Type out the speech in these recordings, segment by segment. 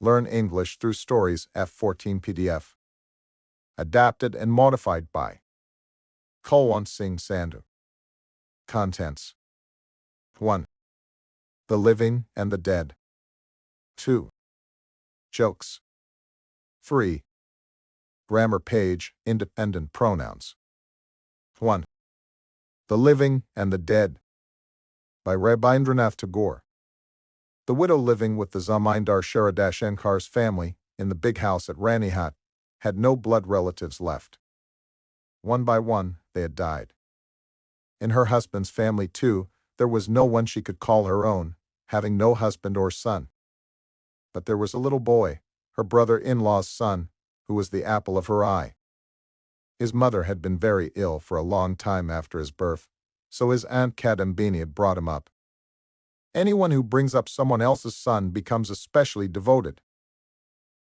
Learn English through stories F14 PDF. Adapted and modified by Kulwant Singh Sandhu. Contents 1. The living and the dead. 2. Jokes. 3. Grammar page, independent pronouns. 1. The living and the dead. By Rabindranath Tagore. The widow living with the Zamindar Sharadashankar's family in the big house at Ranihut had no blood relatives left. One by one, they had died. In her husband's family, too, there was no one she could call her own, having no husband or son. But there was a little boy, her brother-in-law's son, who was the apple of her eye. His mother had been very ill for a long time after his birth, so his aunt Kadambini had brought him up. Anyone who brings up someone else's son becomes especially devoted.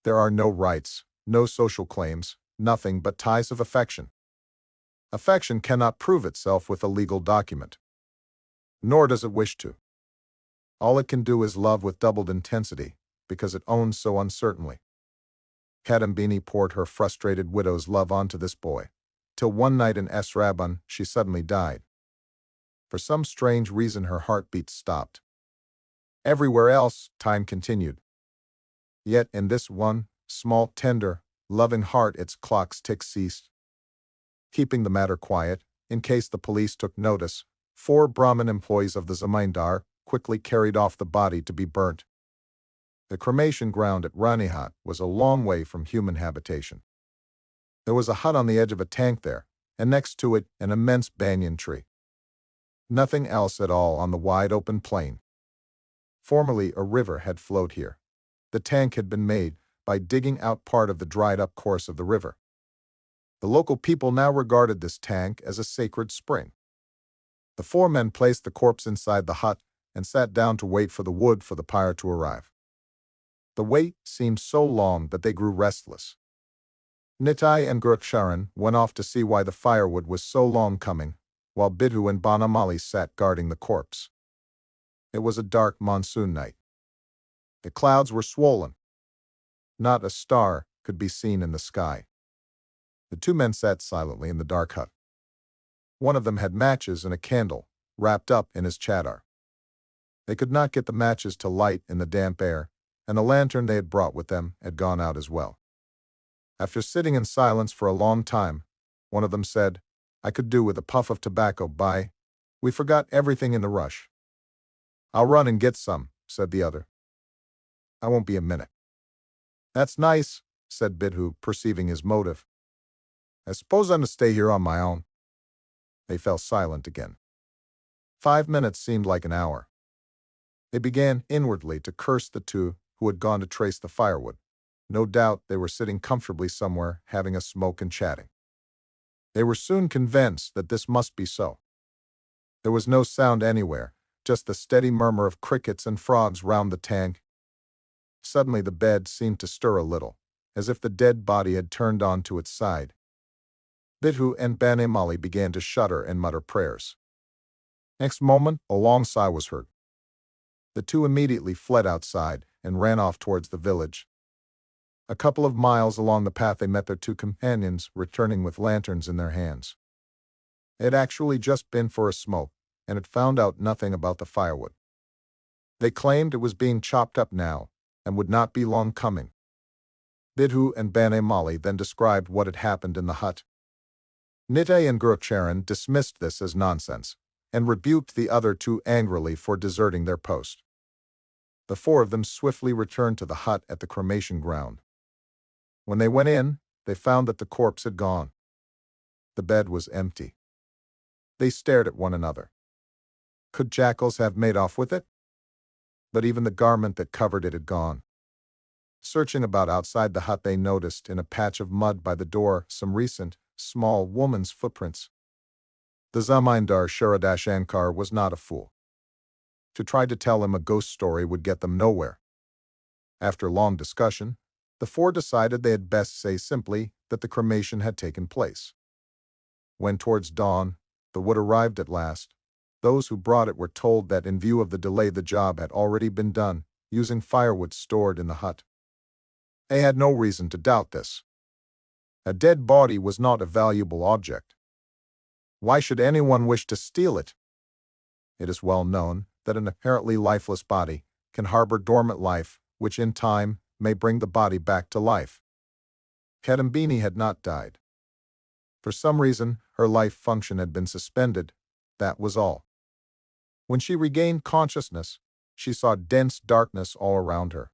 There are no rights, no social claims, nothing but ties of affection. Affection cannot prove itself with a legal document. Nor does it wish to. All it can do is love with doubled intensity, because it owns so uncertainly. Kadambini poured her frustrated widow's love onto this boy, till one night in Sraban she suddenly died. For some strange reason her heartbeat stopped. Everywhere else, time continued. Yet in this one, small, tender, loving heart its clock's tick ceased. Keeping the matter quiet, in case the police took notice, 4 Brahmin employees of the Zamindar quickly carried off the body to be burnt. The cremation ground at Ranihut was a long way from human habitation. There was a hut on the edge of a tank there, and next to it an immense banyan tree. Nothing else at all on the wide open plain. Formerly a river had flowed here. The tank had been made by digging out part of the dried-up course of the river. The local people now regarded this tank as a sacred spring. The 4 men placed the corpse inside the hut and sat down to wait for the wood for the pyre to arrive. The wait seemed so long that they grew restless. Nitai and Gurukcharan went off to see why the firewood was so long coming, while Bidhu and Banamali sat guarding the corpse. It was a dark monsoon night. The clouds were swollen. Not a star could be seen in the sky. The 2 men sat silently in the dark hut. One of them had matches and a candle, wrapped up in his chadar. They could not get the matches to light in the damp air, and the lantern they had brought with them had gone out as well. After sitting in silence for a long time, one of them said, "I could do with a puff of tobacco, bhai. We forgot everything in the rush." "I'll run and get some," said the other. "I won't be a minute." "That's nice," said Bidhu, perceiving his motive. "I suppose I'm to stay here on my own." They fell silent again. 5 minutes seemed like an hour. They began inwardly to curse the 2 who had gone to trace the firewood. No doubt they were sitting comfortably somewhere, having a smoke and chatting. They were soon convinced that this must be so. There was no sound anywhere, just the steady murmur of crickets and frogs round the tank. Suddenly the bed seemed to stir a little, as if the dead body had turned on to its side. Bidhu and Banamali began to shudder and mutter prayers. Next moment, a long sigh was heard. The 2 immediately fled outside and ran off towards the village. A couple of miles along the path they met their 2 companions returning with lanterns in their hands. They had actually just been for a smoke and had found out nothing about the firewood. They claimed it was being chopped up now and would not be long coming. Bidhu and Banamali then described what had happened in the hut. Nitai and Gurukcharan dismissed this as nonsense and rebuked the other 2 angrily for deserting their post. The 4 of them swiftly returned to the hut at the cremation ground. When they went in, they found that the corpse had gone. The bed was empty. They stared at one another. Could jackals have made off with it? But even the garment that covered it had gone. Searching about outside the hut, they noticed in a patch of mud by the door some recent, small woman's footprints. The Zamindar Sharadashankar was not a fool. To try to tell him a ghost story would get them nowhere. After long discussion, the 4 decided they had best say simply that the cremation had taken place. When towards dawn, the wood arrived at last, those who brought it were told that in view of the delay the job had already been done, using firewood stored in the hut. He had no reason to doubt this. A dead body was not a valuable object. Why should anyone wish to steal it? It is well known that an apparently lifeless body can harbor dormant life, which in time may bring the body back to life. Kadambini had not died. For some reason, her life function had been suspended. That was all. When she regained consciousness, she saw dense darkness all around her.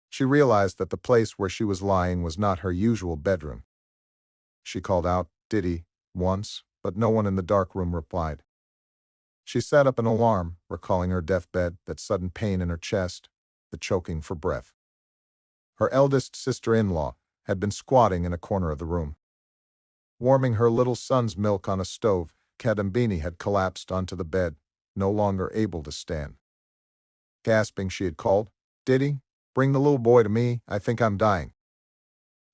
She realized that the place where she was lying was not her usual bedroom. She called out, "Diddy," once, but no one in the dark room replied. She set up an alarm, recalling her deathbed, that sudden pain in her chest, the choking for breath. Her eldest sister-in-law had been squatting in a corner of the room. Warming her little son's milk on a stove, Kadambini had collapsed onto the bed, no longer able to stand. Gasping, she had called, "Diddy, bring the little boy to me, I think I'm dying."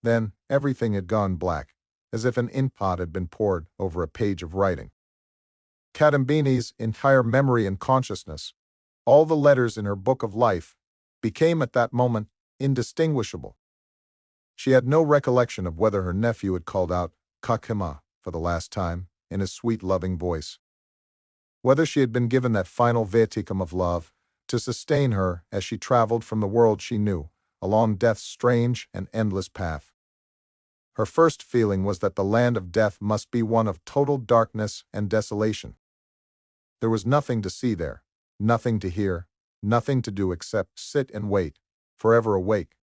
Then, everything had gone black, as if an inkpot had been poured over a page of writing. Kadambini's entire memory and consciousness, all the letters in her book of life, became at that moment indistinguishable. She had no recollection of whether her nephew had called out, "Kakima," for the last time, in his sweet, loving voice. Whether she had been given that final viaticum of love to sustain her as she traveled from the world she knew, along death's strange and endless path. Her first feeling was that the land of death must be one of total darkness and desolation. There was nothing to see there, nothing to hear, nothing to do except sit and wait, forever awake.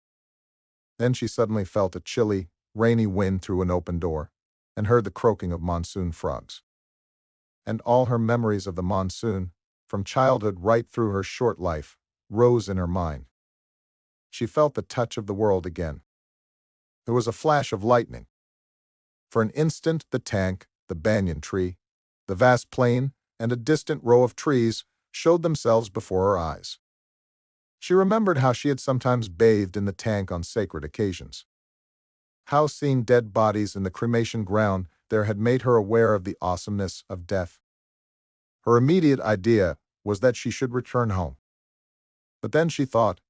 Then she suddenly felt a chilly, rainy wind through an open door, and heard the croaking of monsoon frogs. And all her memories of the monsoon, from childhood right through her short life, rose in her mind. She felt the touch of the world again. There was a flash of lightning. For an instant, the tank, the banyan tree, the vast plain, and a distant row of trees showed themselves before her eyes. She remembered how she had sometimes bathed in the tank on sacred occasions. How seeing dead bodies in the cremation ground there had made her aware of the awesomeness of death. Her immediate idea was that she should return home. But then she thought,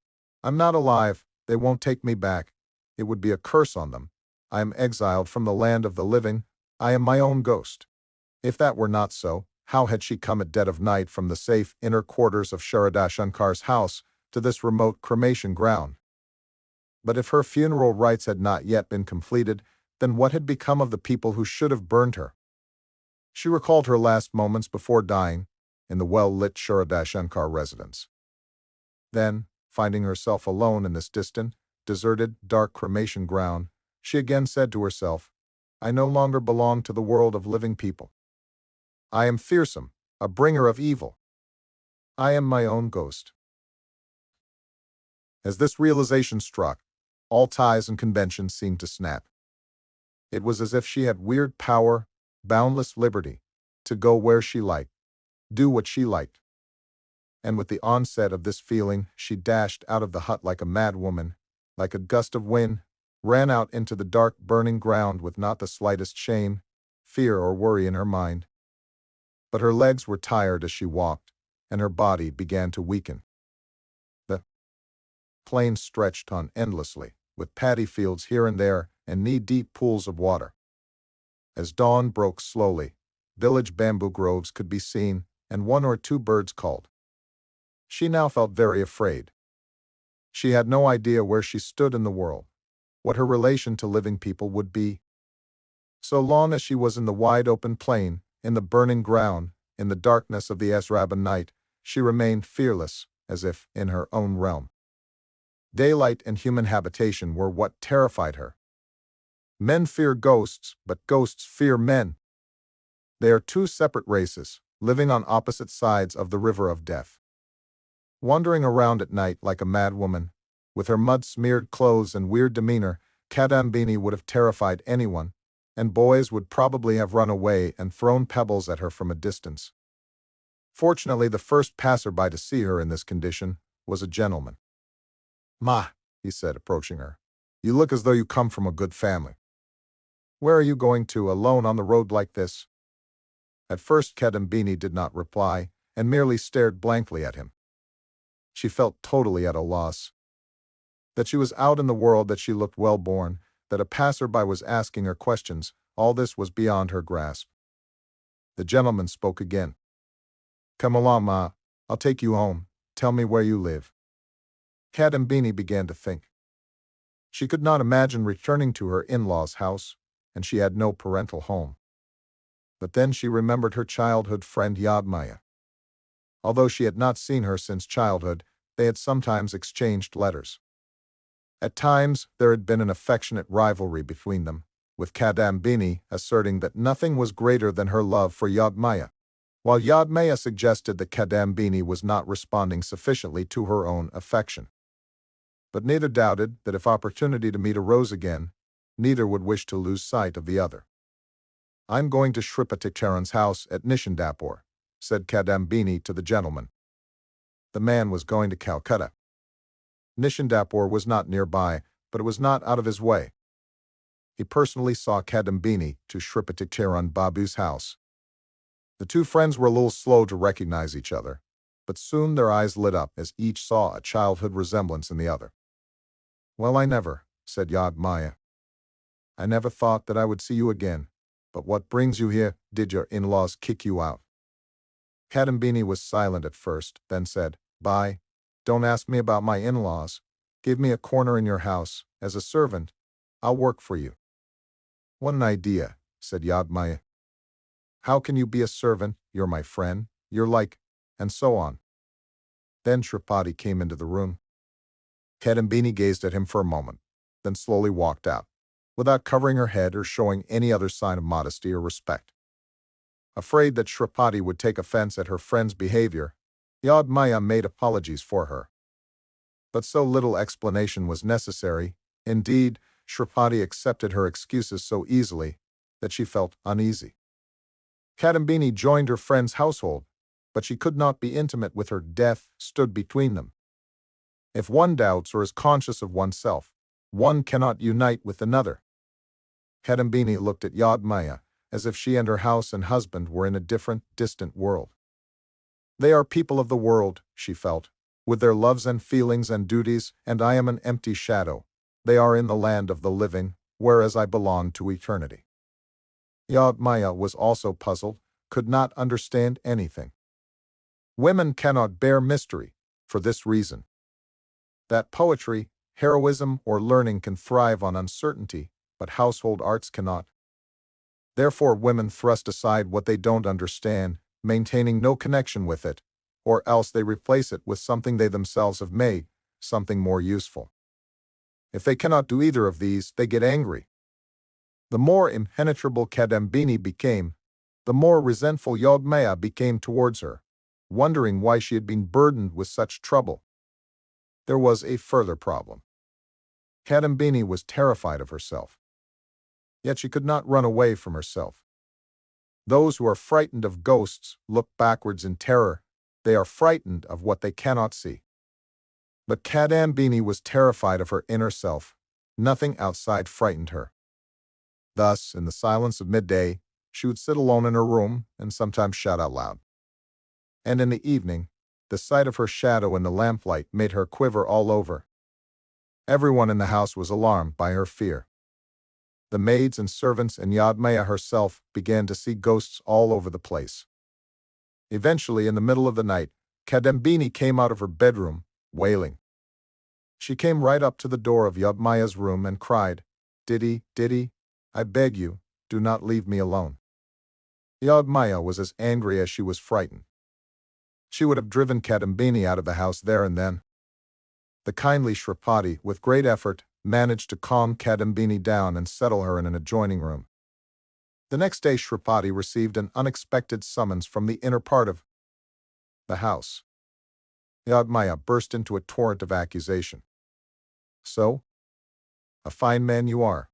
"I'm not alive, they won't take me back. It would be a curse on them. I am exiled from the land of the living. I am my own ghost." If that were not so, how had she come at dead of night from the safe inner quarters of Sharada Shankar's house to this remote cremation ground? But if her funeral rites had not yet been completed, then what had become of the people who should have burned her? She recalled her last moments before dying in the well-lit Sharada Shankar residence. Then, finding herself alone in this distant, deserted, dark cremation ground, she again said to herself, "I no longer belong to the world of living people. I am fearsome, a bringer of evil. I am my own ghost." As this realization struck, all ties and conventions seemed to snap. It was as if she had weird power, boundless liberty, to go where she liked, do what she liked. And with the onset of this feeling, she dashed out of the hut like a mad woman, like a gust of wind, ran out into the dark, burning ground with not the slightest shame, fear, or worry in her mind. But her legs were tired as she walked, and her body began to weaken. The plain stretched on endlessly, with paddy fields here and there and knee-deep pools of water. As dawn broke slowly, village bamboo groves could be seen, and one or two birds called. She now felt very afraid. She had no idea where she stood in the world, what her relation to living people would be. So long as she was in the wide open plain, in the burning ground, in the darkness of the Asraban night, she remained fearless, as if in her own realm. Daylight and human habitation were what terrified her. Men fear ghosts, but ghosts fear men. They are two separate races, living on opposite sides of the river of death. Wandering around at night like a mad woman, with her mud-smeared clothes and weird demeanor, Kadambini would have terrified anyone, and boys would probably have run away and thrown pebbles at her from a distance. Fortunately, the first passerby to see her in this condition was a gentleman. "Ma," he said, approaching her, "you look as though you come from a good family. Where are you going to, alone on the road like this?" At first Kadambini did not reply, and merely stared blankly at him. She felt totally at a loss. That she was out in the world, that she looked well-born, that a passerby was asking her questions, all this was beyond her grasp. The gentleman spoke again. "Come along, Ma. I'll take you home. Tell me where you live." Kadambini began to think. She could not imagine returning to her in-laws' house, and she had no parental home. But then she remembered her childhood friend Yadmaya. Although she had not seen her since childhood, they had sometimes exchanged letters. At times, there had been an affectionate rivalry between them, with Kadambini asserting that nothing was greater than her love for Yadmaya, while Yadmaya suggested that Kadambini was not responding sufficiently to her own affection. But neither doubted that if opportunity to meet arose again, neither would wish to lose sight of the other. "I'm going to Shripaticharan's house at Nishandapur," said Kadambini to the gentleman. The man was going to Calcutta. Nishandapur was not nearby, but it was not out of his way. He personally saw Kadambini to Shripaticharan Babu's house. The two friends were a little slow to recognize each other, but soon their eyes lit up as each saw a childhood resemblance in the other. "Well, I never," said Yadmaya. "I never thought that I would see you again. But what brings you here? Did your in-laws kick you out?" Kadambini was silent at first, then said, "Bye. Don't ask me about my in-laws. Give me a corner in your house. As a servant, I'll work for you." "What an idea," said Yadmaya. "How can you be a servant? You're my friend. You're like..." and so on. Then Shripati came into the room. Kadambini gazed at him for a moment, then slowly walked out, without covering her head or showing any other sign of modesty or respect. Afraid that Shripati would take offense at her friend's behavior, Yadmaya made apologies for her. But so little explanation was necessary. Indeed, Shripati accepted her excuses so easily that she felt uneasy. Kadambini joined her friend's household, but she could not be intimate with her. Death stood between them. If one doubts or is conscious of oneself, one cannot unite with another. Kadambini looked at Yadmaya as if she and her house and husband were in a different, distant world. They are people of the world, she felt, with their loves and feelings and duties, and I am an empty shadow. They are in the land of the living, whereas I belong to eternity. Yadmaya was also puzzled, could not understand anything. Women cannot bear mystery, for this reason: that poetry, heroism, or learning can thrive on uncertainty, but household arts cannot. Therefore women thrust aside what they don't understand, maintaining no connection with it, or else they replace it with something they themselves have made, something more useful. If they cannot do either of these, they get angry. The more impenetrable Kadambini became, the more resentful Yadmaya became towards her, wondering why she had been burdened with such trouble. There was a further problem. Kadambini was terrified of herself. Yet she could not run away from herself. Those who are frightened of ghosts look backwards in terror. They are frightened of what they cannot see. But Kadambini was terrified of her inner self. Nothing outside frightened her. Thus, in the silence of midday, she would sit alone in her room and sometimes shout out loud. And in the evening, the sight of her shadow in the lamplight made her quiver all over. Everyone in the house was alarmed by her fear. The maids and servants and Yadmaya herself began to see ghosts all over the place. Eventually, in the middle of the night, Kadambini came out of her bedroom, wailing. She came right up to the door of Yadmaya's room and cried, Didi, I beg you, do not leave me alone." Yadmaya was as angry as she was frightened. She would have driven Kadambini out of the house there and then. The kindly Shripati, with great effort, managed to calm Kadambini down and settle her in an adjoining room. The next day Shripati received an unexpected summons from the inner part of the house. Yadmaya burst into a torrent of accusation. "So? A fine man you are.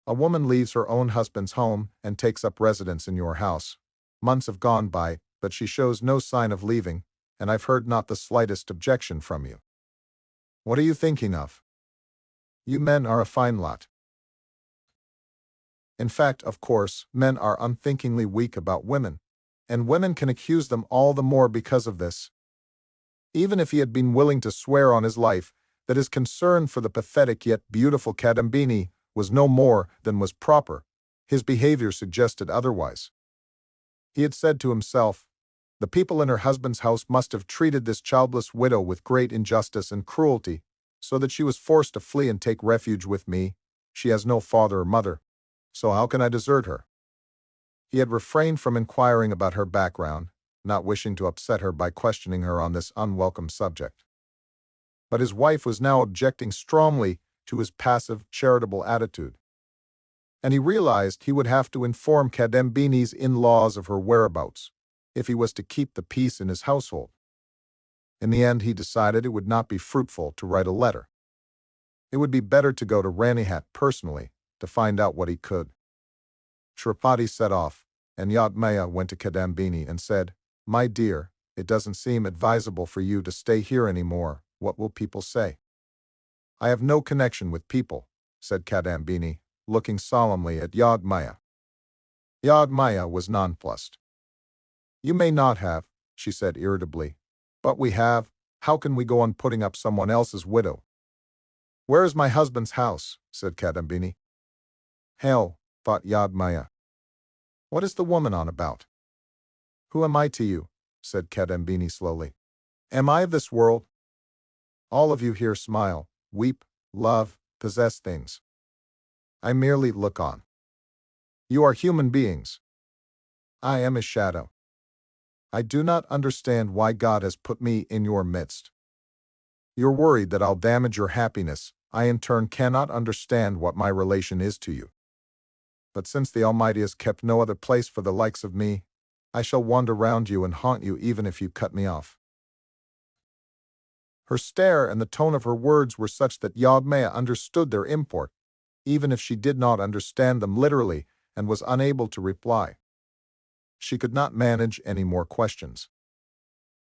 A woman leaves her own husband's home and takes up residence in your house. Months have gone by, but she shows no sign of leaving, and I've heard not the slightest objection from you. What are you thinking of? You men are a fine lot. In fact, of course, men are unthinkingly weak about women, and women can accuse them all the more because of this. Even if he had been willing to swear on his life that his concern for the pathetic yet beautiful Kadambini was no more than was proper. His behavior suggested otherwise. He had said to himself, "The people in her husband's house must have treated this childless widow with great injustice and cruelty, so that she was forced to flee and take refuge with me. She has no father or mother, so how can I desert her?" He had refrained from inquiring about her background, not wishing to upset her by questioning her on this unwelcome subject. But his wife was now objecting strongly to his passive, charitable attitude, and he realized he would have to inform Kadambini's in-laws of her whereabouts if he was to keep the peace in his household. In the end, he decided it would not be fruitful to write a letter. It would be better to go to Ranihat personally to find out what he could. Shripati set off, and Yadmaya went to Kadambini and said, "My dear, it doesn't seem advisable for you to stay here anymore. What will people say?" "I have no connection with people," said Kadambini, looking solemnly at Yadmaya. Yadmaya was nonplussed. "You may not have," she said irritably, "but we have. How can we go on putting up someone else's widow?" "Where is my husband's house?" said Kadambini. "Hell," thought Yadmaya. "What is the woman on about?" "Who am I to you?" said Kadambini slowly. "Am I of this world? All of you here smile, weep, love, possess things. I merely look on. You are human beings. I am a shadow. I do not understand why God has put me in your midst. You're worried that I'll damage your happiness. I in turn cannot understand what my relation is to you. But since the Almighty has kept no other place for the likes of me, I shall wander round you and haunt you even if you cut me off." Her stare and the tone of her words were such that Yadmaya understood their import, even if she did not understand them literally and was unable to reply. She could not manage any more questions.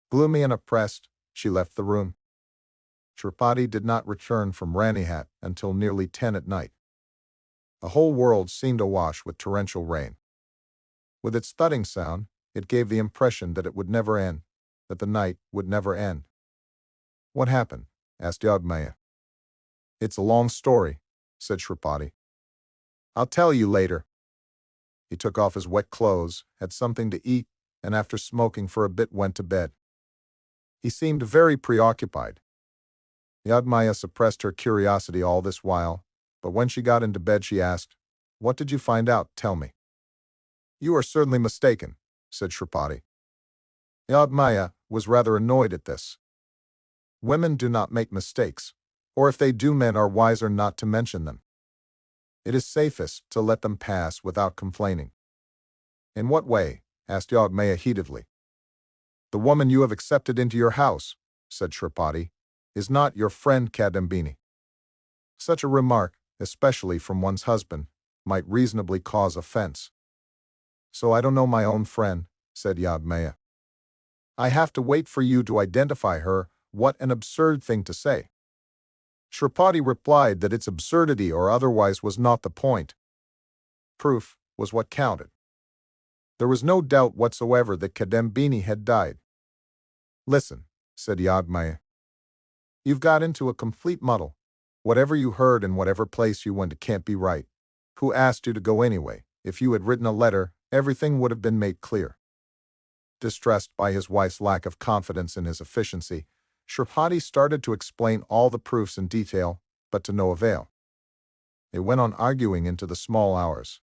Gloomy and oppressed, she left the room. Shripati did not return from Ranihat until nearly 10 at night. The whole world seemed awash with torrential rain. With its thudding sound, it gave the impression that it would never end, that the night would never end. "What happened?" asked Yadmaya. "It's a long story," said Shripati. "I'll tell you later." He took off his wet clothes, had something to eat, and after smoking for a bit went to bed. He seemed very preoccupied. Yadmaya suppressed her curiosity all this while, but when she got into bed she asked, "What did you find out? Tell me." "You are certainly mistaken," said Shripati. Yadmaya was rather annoyed at this. Women do not make mistakes, or if they do, men are wiser not to mention them. It is safest to let them pass without complaining. "In what way?" asked Yadmaya heatedly. "The woman you have accepted into your house," said Shripati, "is not your friend Kadambini." Such a remark, especially from one's husband, might reasonably cause offense. "So I don't know my own friend," said Yadmaya. "I have to wait for you to identify her. What an absurd thing to say." Shripati replied that its absurdity or otherwise was not the point. Proof was what counted. There was no doubt whatsoever that Kadambini had died. "Listen," said Yadmaya. "You've got into a complete muddle. Whatever you heard and whatever place you went can't be right. Who asked you to go anyway? If you had written a letter, everything would have been made clear." Distressed by his wife's lack of confidence in his efficiency, Shripati started to explain all the proofs in detail, but to no avail. They went on arguing into the small hours.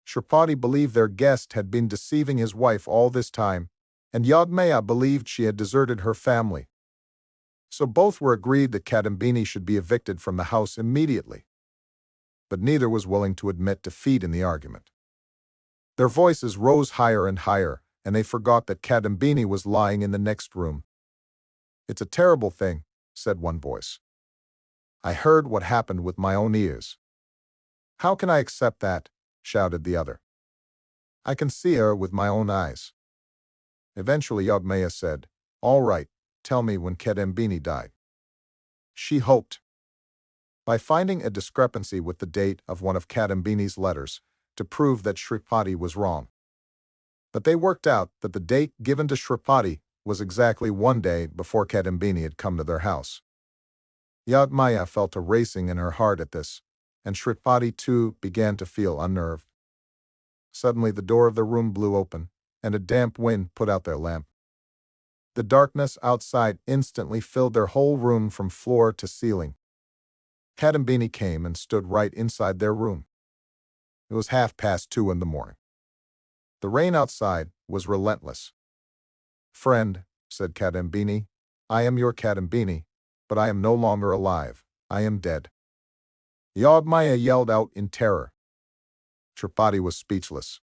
Shripati believed their guest had been deceiving his wife all this time, and Yadmaya believed she had deserted her family. So both were agreed that Kadambini should be evicted from the house immediately. But neither was willing to admit defeat in the argument. Their voices rose higher and higher, and they forgot that Kadambini was lying in the next room. "It's a terrible thing," said one voice. "I heard what happened with my own ears." "How can I accept that?" shouted the other. "I can see her with my own eyes." Eventually Yadmaya said, "All right, tell me when Kadambini died." She hoped, by finding a discrepancy with the date of one of Kadambini's letters, to prove that Shripati was wrong. But they worked out that the date given to Shripati was exactly one day before Kadambini had come to their house. Yagmaya felt a racing in her heart at this, and Shripati too began to feel unnerved. Suddenly the door of the room blew open, and a damp wind put out their lamp. The darkness outside instantly filled their whole room from floor to ceiling. Kadambini came and stood right inside their room. It was 2:30 in the morning. The rain outside was relentless. "Friend," said Kadambini, "I am your Kadambini, but I am no longer alive. I am dead." Yogmaya yelled out in terror. Tripati was speechless.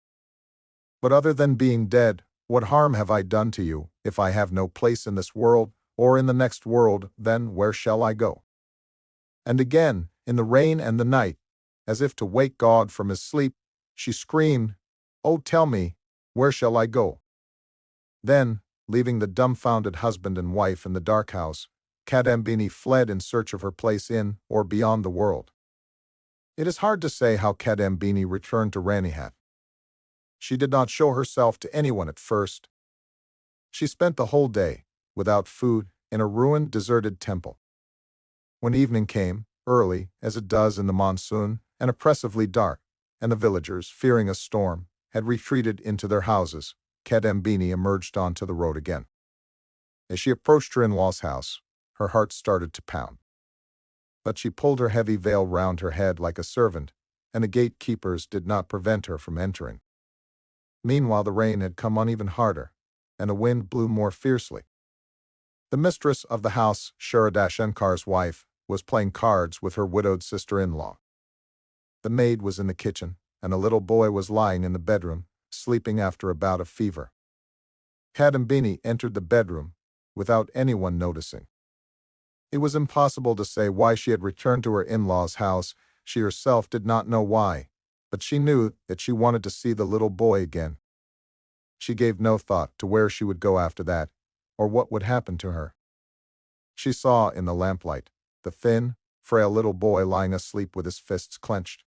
"But other than being dead, what harm have I done to you? If I have no place in this world, or in the next world, then where shall I go?" And again, in the rain and the night, as if to wake God from his sleep, she screamed, "Oh, tell me, where shall I go?" Then, leaving the dumbfounded husband and wife in the dark house, Kadambini fled in search of her place in or beyond the world. It is hard to say how Kadambini returned to Ranihat. She did not show herself to anyone at first. She spent the whole day, without food, in a ruined, deserted temple. When evening came, early, as it does in the monsoon, and oppressively dark, and the villagers, fearing a storm, had retreated into their houses, Kadambini emerged onto the road again. As she approached her in-law's house, her heart started to pound. But she pulled her heavy veil round her head like a servant, and the gatekeepers did not prevent her from entering. Meanwhile the rain had come on even harder, and the wind blew more fiercely. The mistress of the house, Sharada Shankar's wife, was playing cards with her widowed sister-in-law. The maid was in the kitchen, and a little boy was lying in the bedroom, sleeping after a bout of fever. Kadambini entered the bedroom, without anyone noticing. It was impossible to say why she had returned to her in-law's house. She herself did not know why, but she knew that she wanted to see the little boy again. She gave no thought to where she would go after that, or what would happen to her. She saw in the lamplight the thin, frail little boy lying asleep with his fists clenched.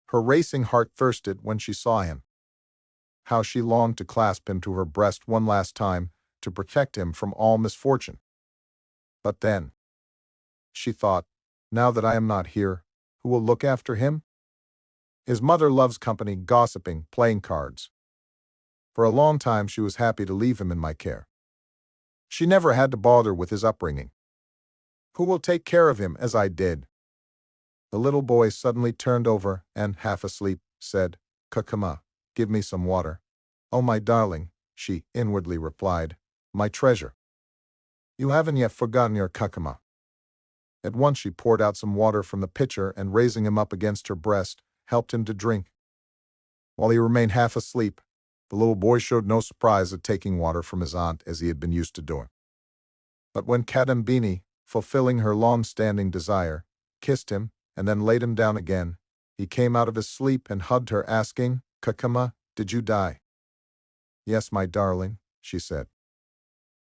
Her racing heart thirsted when she saw him. How she longed to clasp him to her breast one last time, to protect him from all misfortune. But then, she thought, now that I am not here, who will look after him? His mother loves company, gossiping, playing cards. For a long time she was happy to leave him in my care. She never had to bother with his upbringing. Who will take care of him as I did? The little boy suddenly turned over and, half asleep, said, "Kakama, give me some water." "Oh, my darling," she inwardly replied, "my treasure. You haven't yet forgotten your Kakama." At once she poured out some water from the pitcher and, raising him up against her breast, helped him to drink. While he remained half asleep, the little boy showed no surprise at taking water from his aunt as he had been used to doing. But when Kadambini, fulfilling her long-standing desire, kissed him and then laid him down again, he came out of his sleep and hugged her, asking, "Kakama, did you die?" "Yes, my darling," she said.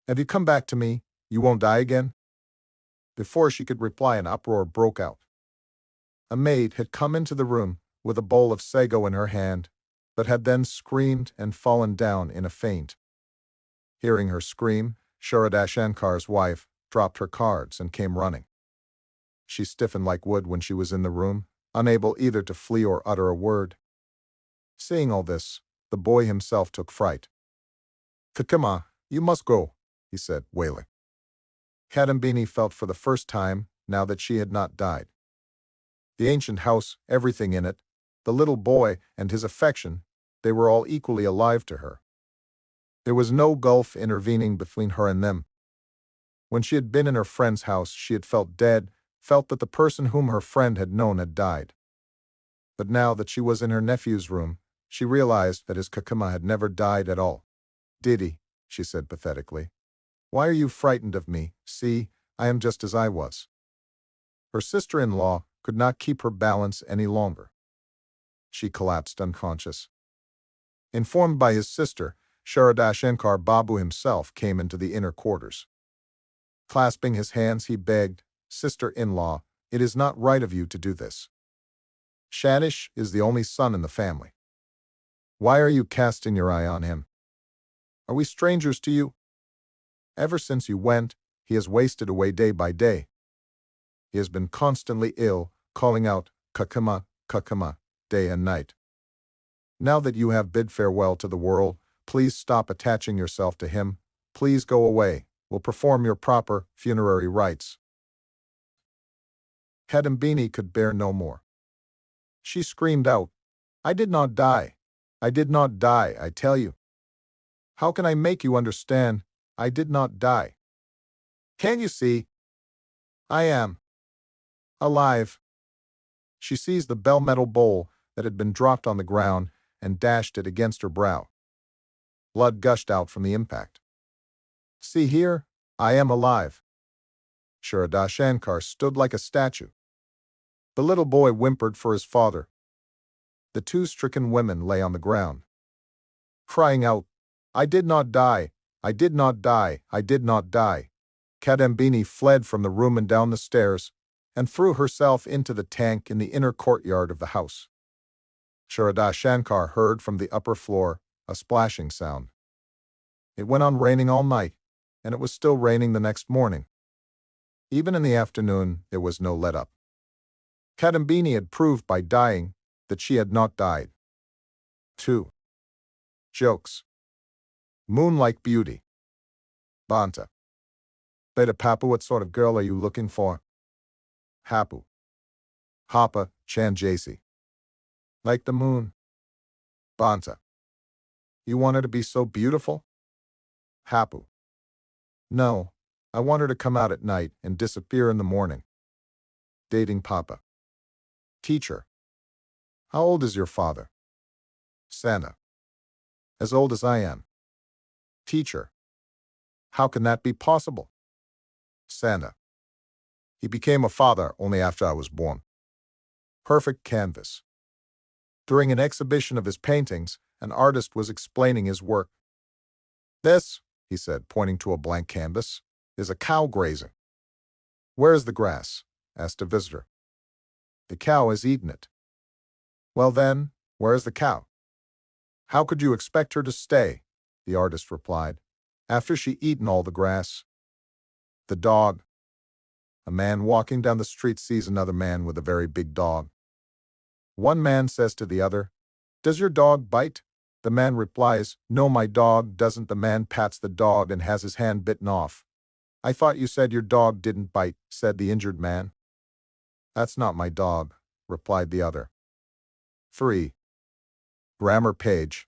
"Have you come back to me? You won't die again?" Before she could reply, an uproar broke out. A maid had come into the room with a bowl of sago in her hand, but had then screamed and fallen down in a faint. Hearing her scream, Sharada Shankar's wife dropped her cards and came running. She stiffened like wood when she was in the room, unable either to flee or utter a word. Seeing all this, the boy himself took fright. "Kakama, you must go," he said, wailing. Kadambini felt for the first time, now that she had not died. The ancient house, everything in it, the little boy and his affection, they were all equally alive to her. There was no gulf intervening between her and them. When she had been in her friend's house, she had felt dead, felt that the person whom her friend had known had died. But now that she was in her nephew's room, she realized that his Kakama had never died at all. "Did he?" she said pathetically. "Why are you frightened of me? See, I am just as I was." Her sister-in-law could not keep her balance any longer. She collapsed unconscious. Informed by his sister, Sharada Shankar Babu himself came into the inner quarters. Clasping his hands, he begged, "Sister-in-law, it is not right of you to do this. Shanish is the only son in the family. Why are you casting your eye on him? Are we strangers to you? Ever since you went, he has wasted away day by day. He has been constantly ill, calling out, Kakama, Kakama, day and night. Now that you have bid farewell to the world, please stop attaching yourself to him. Please go away. We'll perform your proper funerary rites. Kadambini could bear no more. She screamed out, I did not die. I did not die, I tell you. How can I make you understand? I did not die. Can't you see? I am alive. She seized the bell-metal bowl that had been dropped on the ground and dashed it against her brow. Blood gushed out from the impact. See here, I am alive. Sharada Shankar stood like a statue. The little boy whimpered for his father. The two stricken women lay on the ground, crying out, I did not die, I did not die, I did not die. Kadambini fled from the room and down the stairs, and threw herself into the tank in the inner courtyard of the house. Sharada Shankar heard from the upper floor a splashing sound. It went on raining all night, and it was still raining the next morning. Even in the afternoon, there was no let-up. Kadambini had proved by dying that she had not died. 2. Jokes. Moonlight beauty. Banta. Beta Papu, what sort of girl are you looking for? Hapu. Hapa, Chanjasi. Like the moon. Banta. You want her to be so beautiful? Hapu. No, I want her to come out at night and disappear in the morning. Dating Papa. Teacher. How old is your father? Santa. As old as I am. Teacher. How can that be possible? Santa. He became a father only after I was born. Perfect canvas. During an exhibition of his paintings, an artist was explaining his work. This, he said, pointing to a blank canvas, is a cow grazing. Where is the grass? Asked a visitor. The cow has eaten it. Well then, where is the cow? How could you expect her to stay? The artist replied, after she eaten all the grass. The dog. A man walking down the street sees another man with a very big dog. One man says to the other, Does your dog bite? The man replies, No, my dog doesn't. The man pats the dog and has his hand bitten off. I thought you said your dog didn't bite, said the injured man. That's not my dog, replied the other. 3. Grammar page.